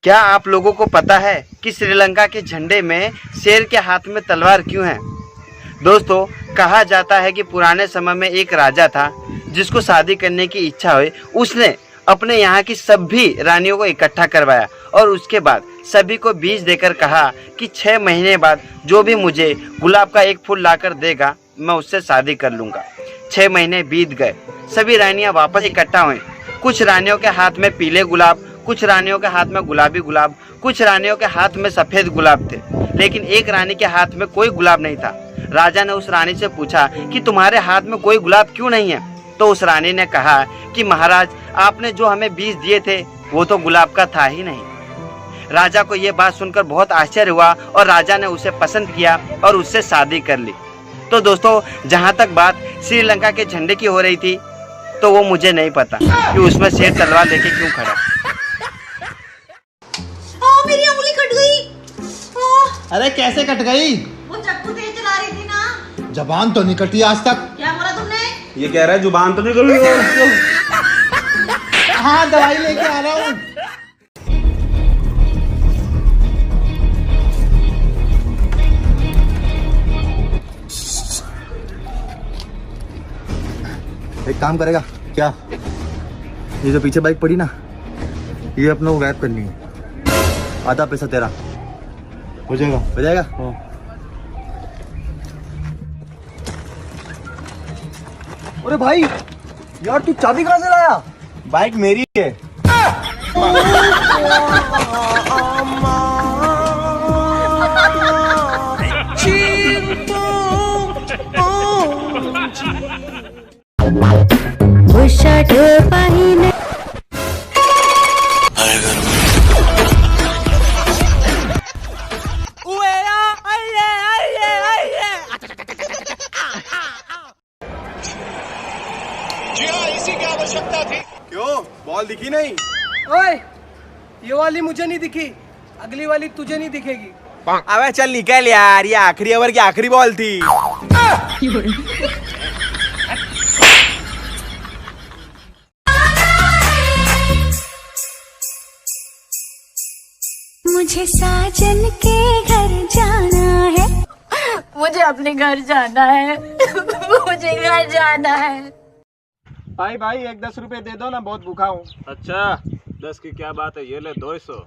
क्या आप लोगों को पता है कि श्रीलंका के झंडे में शेर के हाथ में तलवार क्यों है? दोस्तों, कहा जाता है कि पुराने समय में एक राजा था जिसको शादी करने की इच्छा हुई। उसने अपने यहाँ की सभी रानियों को इकट्ठा करवाया और उसके बाद सभी को बीज देकर कहा कि 6 महीने बाद जो भी मुझे गुलाब का एक फूल लाकर देगा मैं उससे शादी कर लूँगा। 6 महीने बीत गए, सभी रानियाँ वापस इकट्ठा हुई। कुछ रानियों के हाथ में पीले गुलाब, कुछ रानियों के हाथ में गुलाबी गुलाब, कुछ रानियों के हाथ में सफ़ेद गुलाब थे, लेकिन एक रानी के हाथ में कोई गुलाब नहीं था। राजा ने उस रानी से पूछा कि तुम्हारे हाथ में कोई गुलाब क्यों नहीं है? तो उस रानी ने कहा कि महाराज, आपने जो हमें बीज दिए थे वो तो गुलाब का था ही नहीं। राजा को ये बात सुनकर बहुत आश्चर्य हुआ और राजा ने उसे पसंद किया और उससे शादी कर ली। तो दोस्तों, जहाँ तक बात श्रीलंका के झंडे की हो रही थी, तो वो मुझे नहीं पता कि उसमें शेर तलवार लेके क्यों खड़ा। मेरी उंगली कट गई। अरे कैसे कट गई? वो चाकू तेज चला रही थी ना। जबान तो नहीं कटी आज तक। क्या बोला तुमने? ये कह रहा है जुबान तो नहीं कर रही। हाँ, दवाई लेके आ रहा हूँ। एक काम करेगा क्या? ये जो पीछे बाइक पड़ी ना, ये अपने को गैप करनी है। आधा पैसा तेरा हो जाएगा। हो जाएगा। अरे भाई यार, तू चाबी कहाँ से लाया? बाइक मेरी है। क्यों, बॉल दिखी नहीं? ओए, ये वाली मुझे नहीं दिखी, अगली वाली तुझे नहीं दिखेगी। अबे चल निकल यार, ये आखिरी ओवर की आखिरी बॉल थी। मुझे साजन के घर जाना है, मुझे अपने घर जाना है, मुझे घर जाना है। भाई भाई 10 रुपए दे दो ना, बहुत भूखा हूँ। अच्छा, 10 की क्या बात है, ये ले 200।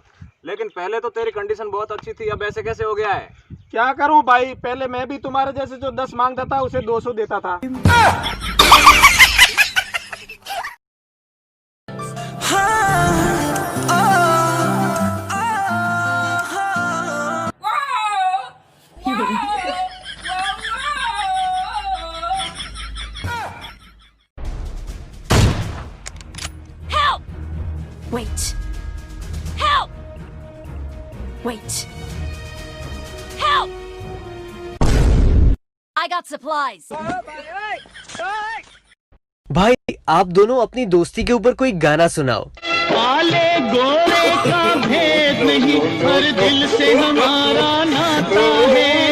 लेकिन पहले तो तेरी कंडीशन बहुत अच्छी थी, अब ऐसे कैसे हो गया है? क्या करूँ भाई, पहले मैं भी तुम्हारे जैसे जो 10 मांगता था उसे 200 देता था। Wait. Help! Wait. Help! I got supplies. भाई, आप दोनों अपनी दोस्ती के ऊपर कोई गाना सुनाओ। काले गोरे का भेद नहीं, हर दिल से हमारा नाता है।